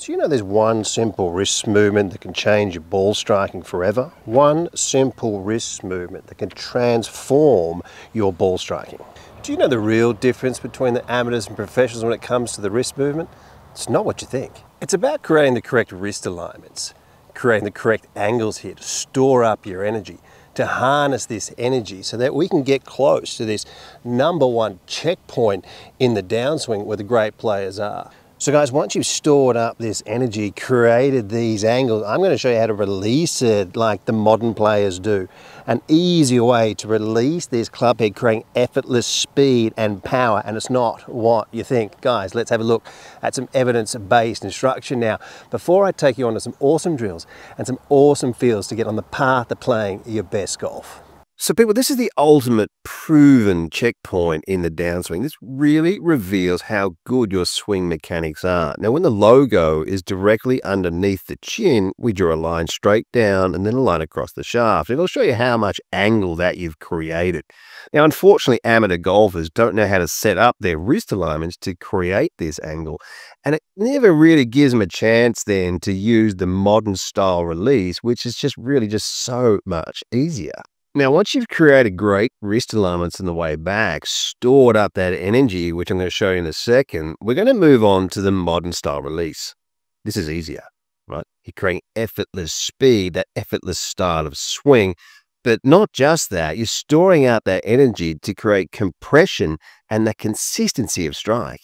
Do you know there's one simple wrist movement that can change your ball striking forever? One simple wrist movement that can transform your ball striking. Do you know the real difference between the amateurs and professionals when it comes to the wrist movement? It's not what you think. It's about creating the correct wrist alignments, creating the correct angles here to store up your energy, to harness this energy so that we can get close to this #1 checkpoint in the downswing where the great players are. So guys, once you've stored up this energy, created these angles, I'm going to show you how to release it like the modern players do. An easy way to release this club head, creating effortless speed and power, and it's not what you think. Guys, let's have a look at some evidence-based instruction now, before I take you on to some awesome drills and some awesome feels to get on the path of playing your best golf. So people, this is the ultimate proven checkpoint in the downswing. This really reveals how good your swing mechanics are. Now, when the logo is directly underneath the chin, we draw a line straight down and then a line across the shaft. It'll show you how much angle that you've created. Now, unfortunately, amateur golfers don't know how to set up their wrist alignments to create this angle, and it never really gives them a chance then to use the modern style release, which is just so much easier. Now, once you've created great wrist alignments on the way back, stored up that energy, which I'm going to show you in a second, we're going to move on to the modern style release. This is easier, right? You're creating effortless speed, that effortless style of swing. But not just that, you're storing out that energy to create compression and the consistency of strike.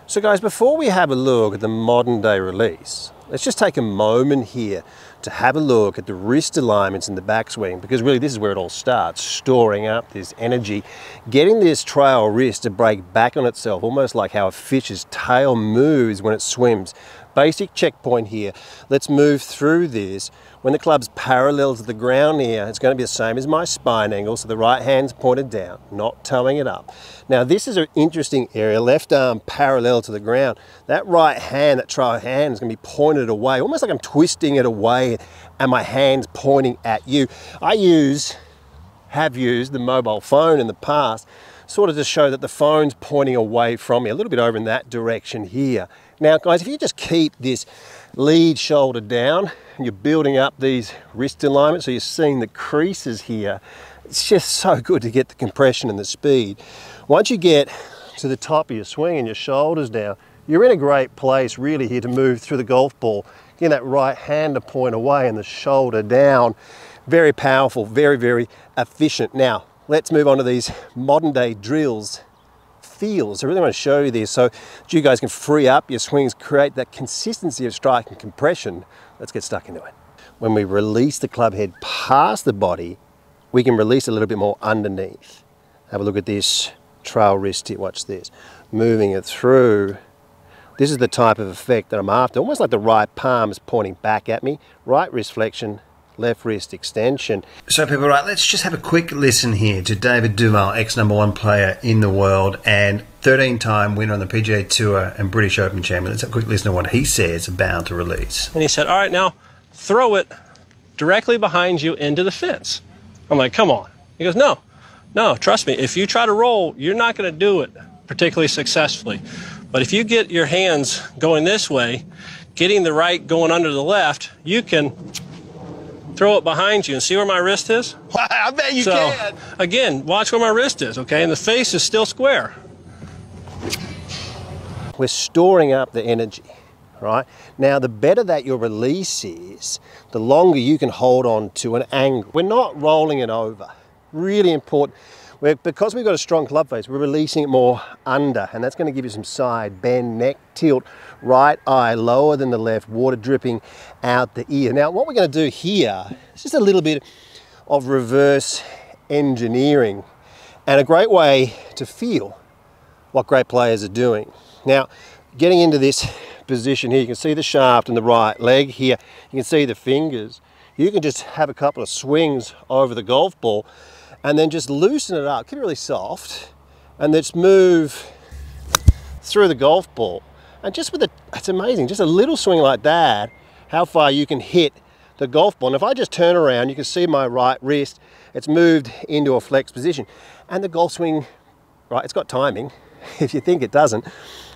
So guys, before we have a look at the modern day release, let's just take a moment here to have a look at the wrist alignments in the backswing, because really this is where it all starts, storing up this energy, getting this trail wrist to break back on itself, almost like how a fish's tail moves when it swims. Basic checkpoint here. Let's move through this. When the club's parallel to the ground here, it's going to be the same as my spine angle, so the right hand's pointed down, not towing it up. Now this is an interesting area, left arm parallel to the ground. That right hand, that trail hand is going to be pointed away, almost like I'm twisting it away and my hand's pointing at you. I have used the mobile phone in the past, sort of to show that the phone's pointing away from me, a little bit over in that direction here. Now guys, if you just keep this lead shoulder down and you're building up these wrist alignments, so you're seeing the creases here, it's just so good to get the compression and the speed. Once you get to the top of your swing and your shoulders down, you're in a great place really here to move through the golf ball, getting that right hand to point away and the shoulder down. Very powerful, very efficient. Now, let's move on to these modern day drills, feels. I really want to show you this so that you guys can free up your swings, create that consistency of strike and compression. Let's get stuck into it. When we release the club head past the body, we can release a little bit more underneath. Have a look at this trail wrist here, watch this. Moving it through. This is the type of effect that I'm after, almost like the right palm is pointing back at me, right wrist flexion, left wrist extension. So people, right, let's just have a quick listen here to David Duval, ex-#1 player in the world and 13-time winner on the PGA Tour and British Open champion. Let's have a quick listen to what he says about the release. And he said, all right, now throw it directly behind you into the fence. I'm like, come on. He goes, no, trust me, if you try to roll, you're not going to do it particularly successfully. But if you get your hands going this way, getting the right going under the left, you can throw it behind you and see where my wrist is? I bet you can. Again, watch where my wrist is, okay? And the face is still square. We're storing up the energy, right? Now, the better that your release is, the longer you can hold on to an angle. We're not rolling it over. Really important. Because we've got a strong club face, we're releasing it more under, and that's going to give you some side bend, neck tilt, right eye lower than the left, water dripping out the ear. Now, what we're going to do here is just a little bit of reverse engineering and a great way to feel what great players are doing. Now, getting into this position here, you can see the shaft and the right leg here. You can see the fingers. You can just have a couple of swings over the golf ball and then just loosen it up, keep it really soft, and then just move through the golf ball. And just with it's amazing, just a little swing like that, how far you can hit the golf ball. And if I just turn around, you can see my right wrist, it's moved into a flex position. And the golf swing, right, it's got timing. if you think it doesn't,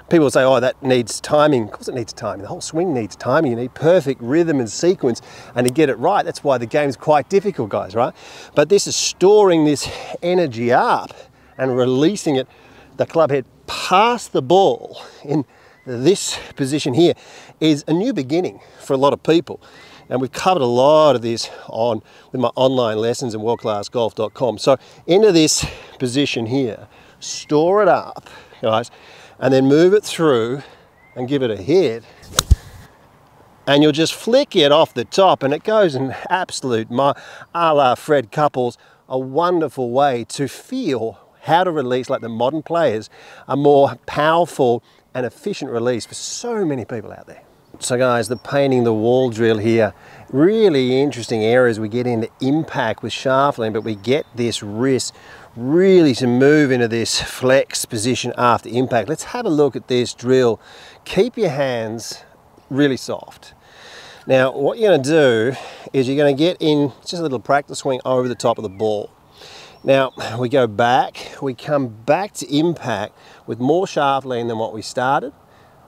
people say, oh, that needs timing. Of course it needs timing. The whole swing needs timing. You need perfect rhythm and sequence, and to get it right, that's why the game's quite difficult, guys, right? But this is storing this energy up and releasing it, the club head past the ball in this position here, is a new beginning for a lot of people. And we've covered a lot of this with my online lessons in WorldClassGolf.com. So into this position here, store it up, guys, and then move it through and give it a hit. And you'll just flick it off the top, and it goes in absolute, a la Fred Couples, a wonderful way to feel how to release, like the modern players, a more powerful and efficient release for so many people out there. So guys, the painting the wall drill here, really interesting areas. We get into impact with shaft lean, but we get this wrist really to move into this flex position after impact. Let's have a look at this drill. Keep your hands really soft. Now, what you're going to do is you're going to get in just a little practice swing over the top of the ball. Now, we go back, we come back to impact with more shaft lean than what we started,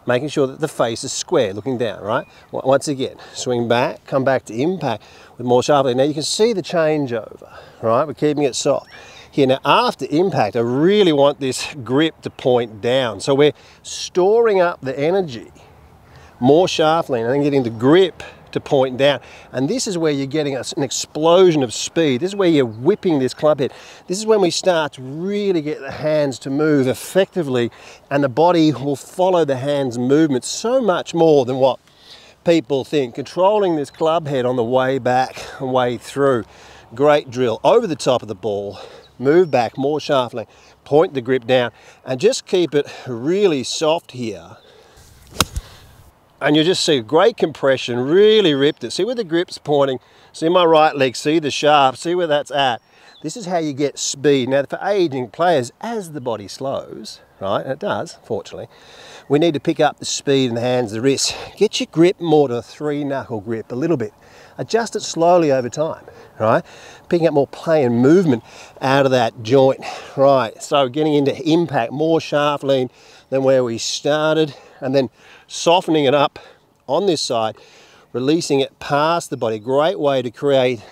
making sure that the face is square, looking down, right? Once again, swing back, come back to impact with more shaft lean. Now you can see the changeover, right? We're keeping it soft. Here, now after impact, I really want this grip to point down. So we're storing up the energy, more shaft lean, and then getting the grip to point down. And this is where you're getting an explosion of speed. This is where you're whipping this club head. This is when we start to really get the hands to move effectively, and the body will follow the hands movement so much more than what people think. Controlling this club head on the way back and way through. Great drill. Over the top of the ball, move back, more shaft lean, point the grip down, and just keep it really soft here. And you just see great compression, really ripped it. See where the grip's pointing, see my right leg, see the shaft, see where that's at. This is how you get speed. Now for aging players, as the body slows, right, and it does, fortunately, we need to pick up the speed in the hands, the wrists. Get your grip more to a 3-knuckle grip, a little bit. Adjust it slowly over time, right? Picking up more play and movement out of that joint, right? So getting into impact, more shaft lean than where we started, and then softening it up on this side, releasing it past the body. Great way to create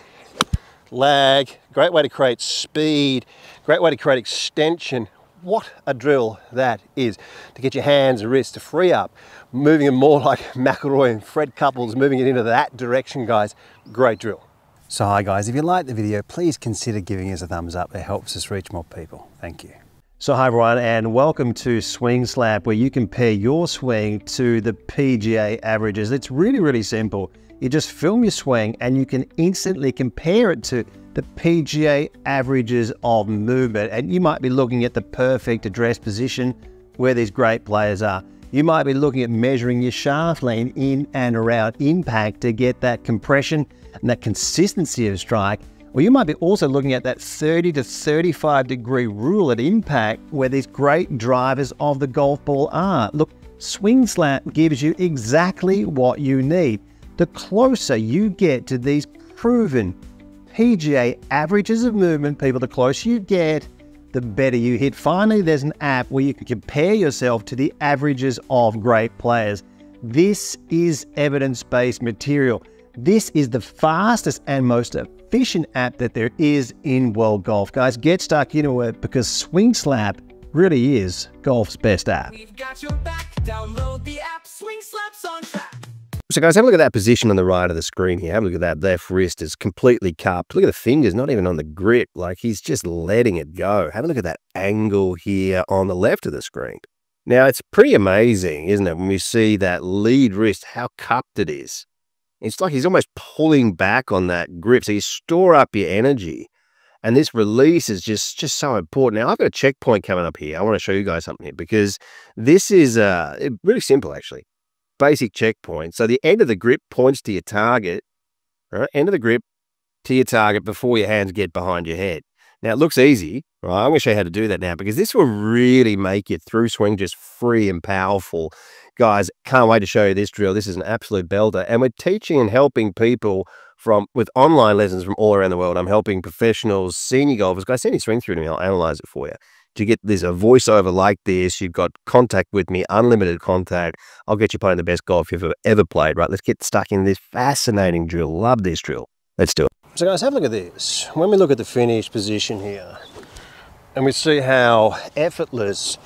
lag, great way to create speed, great way to create extension. What a drill that is, to get your hands and wrists to free up, moving them more like McIlroy and Fred Couples, moving it into that direction, guys. Great drill. So hi guys, if you liked the video, please consider giving us a thumbs up. It helps us reach more people. Thank you. So hi everyone, and welcome to SWINGSLAPP, where you compare your swing to the PGA averages. It's really, really simple. You just film your swing and you can instantly compare it to the PGA averages of movement. And you might be looking at the perfect address position where these great players are. You might be looking at measuring your shaft lean in and around impact to get that compression and that consistency of strike. Or you might be also looking at that 30 to 35 degree rule at impact where these great drivers of the golf ball are. Look, SWINGSLAPP gives you exactly what you need. The closer you get to these proven PGA averages of movement, people, the closer you get, the better you hit. Finally, there's an app where you can compare yourself to the averages of great players. This is evidence-based material. This is the fastest and most efficient app that there is in world golf. Guys, get stuck into it because SWINGSLAPP really is golf's best app. We've got your back. Download the app. SWINGSLAPP's on track. So guys, have a look at that position on the right of the screen here. Have a look at that left wrist is completely cupped. Look at the fingers, not even on the grip, like he's just letting it go. Have a look at that angle here on the left of the screen. Now, it's pretty amazing, isn't it, when we see that lead wrist, how cupped it is. It's like he's almost pulling back on that grip. So you store up your energy, and this release is just so important. Now, I've got a checkpoint coming up here. I want to show you guys something here because this is really simple, actually. Basic checkpoint. So the end of the grip points to your target, right? End of the grip to your target before your hands get behind your head. Now, it looks easy, right? I'm going to show you how to do that now because this will really make your through swing just free and powerful. Guys, can't wait to show you this drill. This is an absolute belter. And we're teaching and helping people with online lessons from all around the world. I'm helping professionals, senior golfers. Guys, send your swing through to me. I'll analyze it for you. to get this a voiceover like this. You've got contact with me, unlimited contact. I'll get you playing the best golf you've ever played, right? Let's get stuck in this fascinating drill. Love this drill. Let's do it. So guys, have a look at this. When we look at the finish position here, and we see how effortless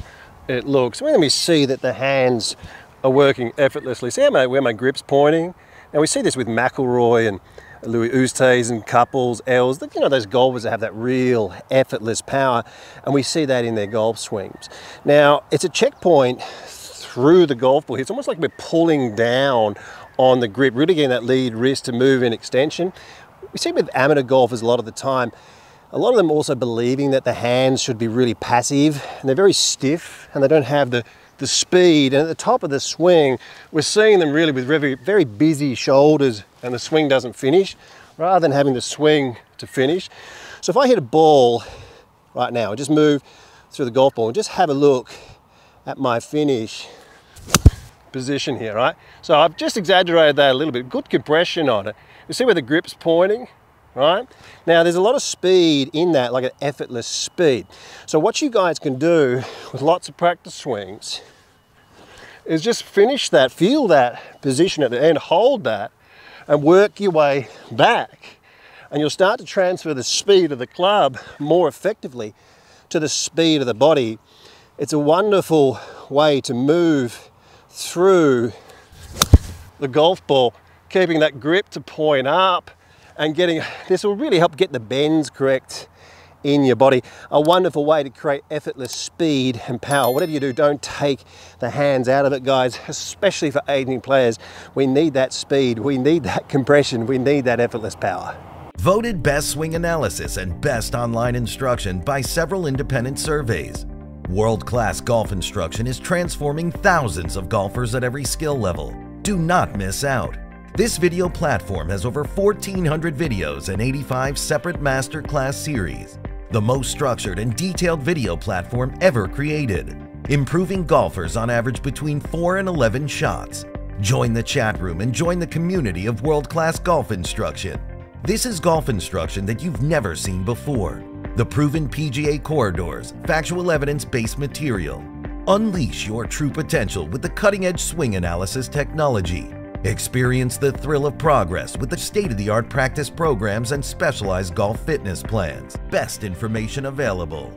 it looks, when we see that the hands are working effortlessly. See where my grip's pointing? And we see this with McIlroy and Louis Oosthuizen, Couples, Els, you know, those golfers that have that real effortless power, and we see that in their golf swings. Now, it's a checkpoint through the golf ball here. It's almost like we're pulling down on the grip, really getting that lead wrist to move in extension. We see with amateur golfers a lot of the time, a lot of them also believing that the hands should be really passive, and they're very stiff, and they don't have the speed. And at the top of the swing, we're seeing them really with very, very busy shoulders, and the swing doesn't finish, rather than having the swing to finish. So if I hit a ball right now, I just move through the golf ball and just have a look at my finish position here, right? So I've just exaggerated that a little bit, good compression on it. You see where the grip's pointing, right? Now there's a lot of speed in that, like an effortless speed. So what you guys can do with lots of practice swings is just finish that, feel that position at the end, hold that, and work your way back. And you'll start to transfer the speed of the club more effectively to the speed of the body. It's a wonderful way to move through the golf ball, keeping that grip to point up, and this will really help get the bends correct in your body. A wonderful way to create effortless speed and power. Whatever you do, don't take the hands out of it, guys, especially for aging players. We need that speed, we need that compression, we need that effortless power. Voted Best Swing Analysis and Best Online Instruction by several independent surveys, World Class Golf Instruction is transforming thousands of golfers at every skill level. Do not miss out. This video platform has over 1,400 videos and 85 separate masterclass series. The most structured and detailed video platform ever created, improving golfers on average between 4 and 11 shots. Join the chat room and join the community of world-class golf instruction. This is golf instruction that you've never seen before. The proven PGA corridors, factual evidence-based material. Unleash your true potential with the cutting-edge swing analysis technology. Experience the thrill of progress with the state-of-the-art practice programs and specialized golf fitness plans. Best information available.